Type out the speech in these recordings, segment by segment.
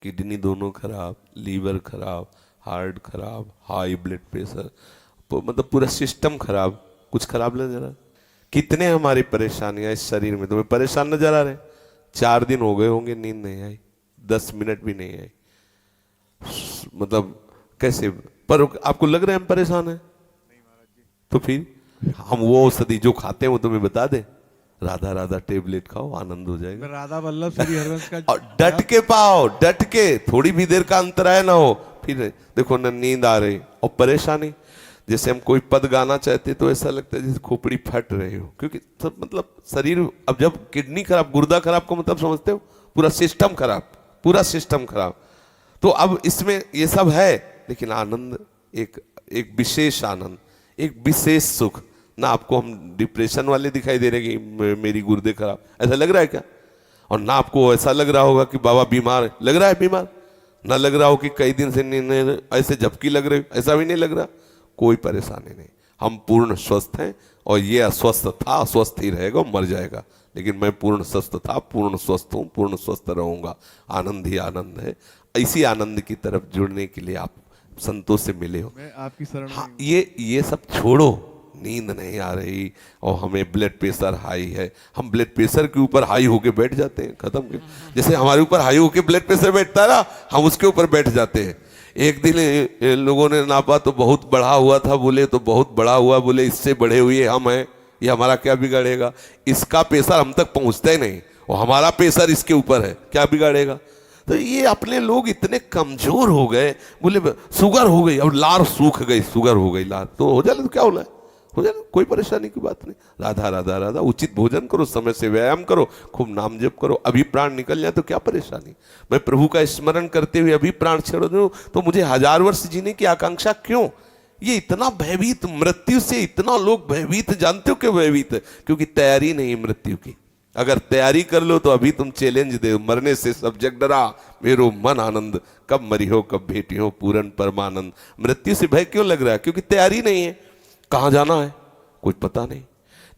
Kidney दोनों खराब, liver खराब, हार्ट खराब, हाई ब्लड प्रेशर, मतलब पूरा सिस्टम खराब। कुछ खराब लग रहा? कितने हमारी परेशानियां इस शरीर में तुम्हें परेशान नजर आ रहे? 4 दिन हो गए होंगे नींद नहीं आई, 10 मिनट भी नहीं आई, मतलब कैसे? पर आपको लग रहा है हम परेशान हैं? तो फिर हम वो औषधि जो खाते हैं वो तुम्हें बता दे, राधा राधा टेबलेट खाओ, आनंद हो जाएगा। राधा वल्लभ श्री हरिवंश का और डट के पाओ, डट के, थोड़ी भी देर का अंतराय ना हो। फिर देखो ना नींद आ रही और परेशानी, जैसे हम कोई पद गाना चाहते तो ऐसा लगता है जैसे खोपड़ी फट रही हो, क्योंकि सब मतलब शरीर, अब जब किडनी खराब, गुर्दा खराब को मतलब समझते हो, पूरा सिस्टम खराब, पूरा सिस्टम खराब। तो अब इसमें ये सब है, लेकिन आनंद एक एक विशेष आनंद, एक विशेष सुख ना। आपको हम डिप्रेशन वाले दिखाई दे रहे कि मेरी गुर्दे खराब, ऐसा लग रहा है क्या? और ना आपको ऐसा लग रहा होगा कि बाबा बीमार है, लग रहा है बीमार? ना लग रहा हो कि कई दिन से ऐसे झपकी लग रही, ऐसा भी नहीं लग रहा। कोई परेशानी नहीं, हम पूर्ण स्वस्थ हैं। और ये अस्वस्थ था, अस्वस्थ ही रहेगा, मर जाएगा। लेकिन मैं पूर्ण स्वस्थ था, पूर्ण स्वस्थ हूँ, पूर्ण स्वस्थ रहूंगा। आनंद ही आनंद है। इसी आनंद की तरफ जुड़ने के लिए आप संतों से मिले हो। मैं आपकी शरण में हाँ, हूँ। ये सब छोड़ो। नींद नहीं आ रही और हमें ब्लड प्रेशर हाई है, हम ब्लड प्रेशर के ऊपर हाई होके बैठ जाते हैं, खत्म के। जैसे हमारे ऊपर हाई होके ब्लड प्रेशर बैठता है ना, हम उसके ऊपर बैठ जाते हैं। एक दिन लोगों ने नापा तो बहुत बढ़ा हुआ था, बोले तो बहुत बड़ा हुआ, बोले इससे बढ़े हुए हम हैं, ये हमारा क्या बिगाड़ेगा? इसका प्रेशर हम तक पहुंचता ही नहीं और हमारा प्रेशर इसके ऊपर है, क्या बिगाड़ेगा? तो ये अपने लोग इतने कमजोर हो गए, बोले शुगर हो गई, अब लार सूख गई, शुगर हो गई लार, तो हो जाए तो क्या होना है, हो जाए, कोई परेशानी की बात नहीं। राधा राधा राधा, उचित भोजन करो, समय से व्यायाम करो, खूब नाम जप करो, अभी प्राण निकल जाए तो क्या परेशानी? मैं प्रभु का स्मरण करते हुए अभी प्राण छोड़ दूं तो मुझे 1000 वर्ष जीने की आकांक्षा क्यों? ये इतना भयभीत, मृत्यु से इतना लोग भयभीत, जानते हो क्यों भयभीत? क्योंकि तैयारी नहीं मृत्यु की। अगर तैयारी कर लो तो अभी तुम चैलेंज दे, मरने से सब जग डरा, मेरो मन आनंद, कब मरी हो कब भेटी हो पूरन परमानंद। मृत्यु से भय क्यों लग रहा है? क्योंकि तैयारी नहीं है। कहां जाना है कुछ पता नहीं।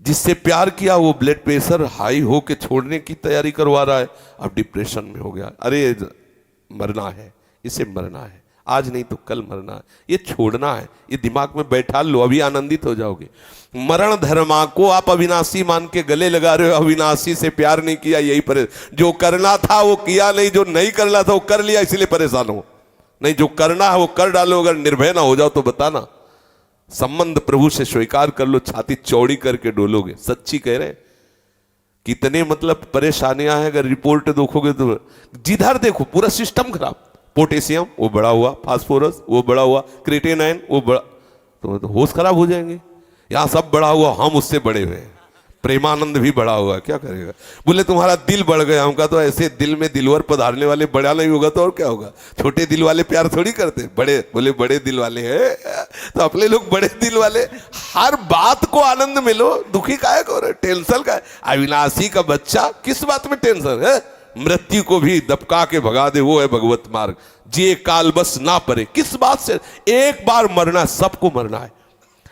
जिससे प्यार किया वो ब्लड प्रेशर हाई हो के छोड़ने की तैयारी करवा रहा है, अब डिप्रेशन में हो गया। अरे मरना है, इसे मरना है, आज नहीं तो कल मरना है, ये छोड़ना है, ये दिमाग में बैठा लो, अभी आनंदित हो जाओगे। मरण धर्मा को आप अविनाशी मान के गले लगा रहे हो, अविनाशी से प्यार नहीं किया, यही परेशान। जो करना था वो किया नहीं, जो नहीं करना था वो कर लिया, इसलिए परेशान हो। नहीं, जो करना है वो कर डालो, अगर निर्भय ना हो जाओ तो बताना। संबंध प्रभु से स्वीकार कर लो, छाती चौड़ी करके डोलोगे। सच्ची कह रहे हैं। कितने मतलब परेशानियां हैं, अगर रिपोर्ट देखोगे तो जिधर देखो पूरा सिस्टम खराब। पोटेशियम वो बढ़ा हुआ, फास्फोरस वो बढ़ा हुआ, क्रिएटिनिन वो बढ़ा, तो होश खराब हो जाएंगे। यहां सब बढ़ा हुआ, हम उससे बड़े हुए हैं। प्रेमानंद भी बढ़ा हुआ, क्या करेगा? बोले तुम्हारा दिल बढ़ गया, हमका तो ऐसे दिल में दिलवर पधारने वाले बड़ा नहीं होगा तो और क्या होगा? छोटे दिल वाले प्यार थोड़ी करते, बड़े, बोले बड़े दिल वाले हैं, तो अपने लोग बड़े दिल वाले। हर बात को आनंद में लो, दुखी काहे को, टेंशन का? अविनाशी का बच्चा, किस बात में टेंशन है? मृत्यु को भी दबका के भगा दे, वो है भगवत मार्ग। जे काल बस ना परे, किस बात से? एक बार मरना है, सबको मरना है।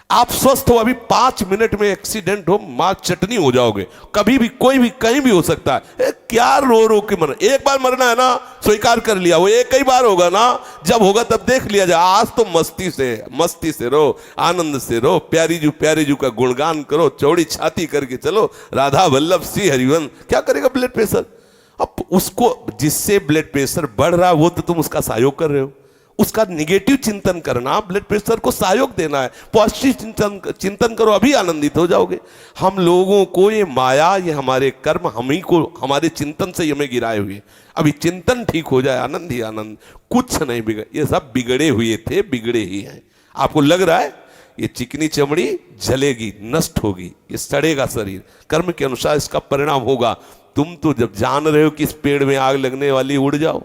आप स्वस्थ हो, अभी 5 मिनट में एक्सीडेंट हो, मां चटनी हो जाओगे। कभी भी कोई भी कहीं भी हो सकता है। क्या रो रो के मरना? एक बार मरना है ना, स्वीकार कर लिया, वो एक ही बार होगा ना, जब होगा तब देख लिया जाए। आज तो मस्ती से रो, आनंद से रो, प्यारी जू का गुणगान करो, चौड़ी छाती करके चलो, राधा वल्लभ श्री हरिवंश। क्या करेगा ब्लड प्रेशर? अब उसको, जिससे ब्लड प्रेशर बढ़ रहा है वो तो तुम उसका सहयोग कर रहे हो। उसका निगेटिव चिंतन करना, ब्लड प्रेशर को सहयोग देना है। पॉजिटिव चिंतन करो, अभी आनंदित हो जाओगे। हम लोगों को ये माया, ये हमारे कर्म, हम ही को हमारे चिंतन से हमें गिराए हुए। अभी चिंतन ठीक हो जाए, आनंद ही आनंद, कुछ नहीं बिगड़। ये सब बिगड़े हुए थे, बिगड़े ही हैं। आपको लग रहा है ये चिकनी चमड़ी जलेगी, नष्ट होगी, ये सड़ेगा शरीर, कर्म के अनुसार इसका परिणाम होगा। तुम तो जब जान रहे हो कि इस पेड़ में आग लगने वाली, उड़ जाओ।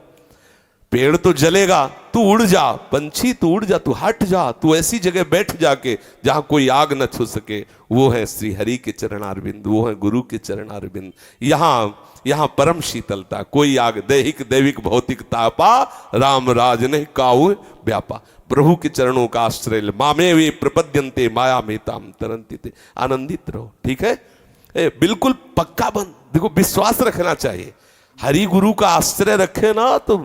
पेड़ तो जलेगा, तू उड़ जा, पंछी तू उड़ जा, तू हट जा, तू ऐसी जगह बैठ जाके जहां कोई आग न छू सके। वो है श्री हरि के चरणारविंद, वो है गुरु के चरणारविंद। यहाँ परम शीतलता, कोई आग दैहिक दैविक भौतिक तापा, राम राज ने काऊ व्यापा। प्रभु के चरणों का आश्रय, मामे वे प्रपद्यंते माया में ताम तरंती थे। आनंदित रहो, ठीक है? बिल्कुल पक्का बन, देखो विश्वास रखना चाहिए। हरि गुरु का आश्रय रखे ना तो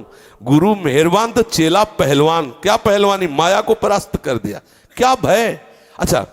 गुरु मेहरबान तो चेला पहलवान। क्या पहलवानी, माया को परास्त कर दिया, क्या भय। अच्छा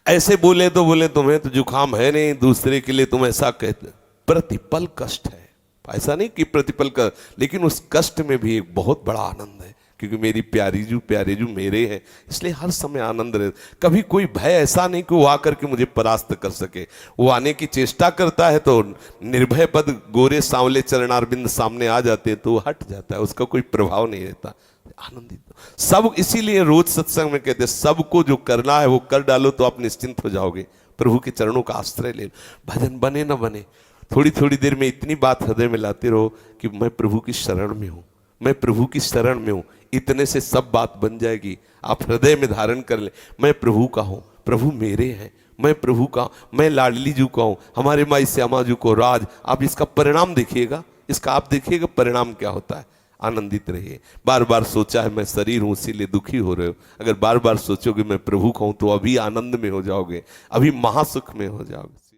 ऐसे बोले तो बोले तुम्हें तो जुकाम है नहीं, दूसरे के लिए तुम ऐसा कहते, प्रतिपल कष्ट है। ऐसा नहीं कि प्रतिपल का, लेकिन उस कष्ट में भी एक बहुत बड़ा आनंद है, क्योंकि मेरी प्यारे जू मेरे हैं, इसलिए हर समय आनंद रहे। कभी कोई भय ऐसा नहीं कि वो आकर के मुझे परास्त कर सके। वो आने की चेष्टा करता है तो निर्भय पद गोरे सांवले चरणारविंद सामने आ जाते हैं तो वो हट जाता है, उसका कोई प्रभाव नहीं रहता। आनंदित सब, इसीलिए रोज सत्संग में कहते हैं सबको जो करना है वो कर डालो तो आप निश्चिंत हो जाओगे। प्रभु के चरणों का आश्रय ले, भजन बने न बने, थोड़ी थोड़ी देर में इतनी बात हृदय में लाते रहो कि मैं प्रभु की शरण में हूं, मैं प्रभु की शरण में हूं, इतने से सब बात बन जाएगी। आप हृदय में धारण कर ले, मैं प्रभु का हूं, प्रभु मेरे हैं, मैं प्रभु का, मैं लाडली जू का हूं, हमारे माई श्यामा जू को राज। आप इसका परिणाम देखिएगा, इसका आप देखिएगा परिणाम क्या होता है। आनंदित रहिए। बार बार सोचा है मैं शरीर हूं इसीलिए दुखी हो रहे हो, अगर बार बार सोचोगे मैं प्रभु का हूं तो अभी आनंद में हो जाओगे, अभी महासुख में हो जाओगे।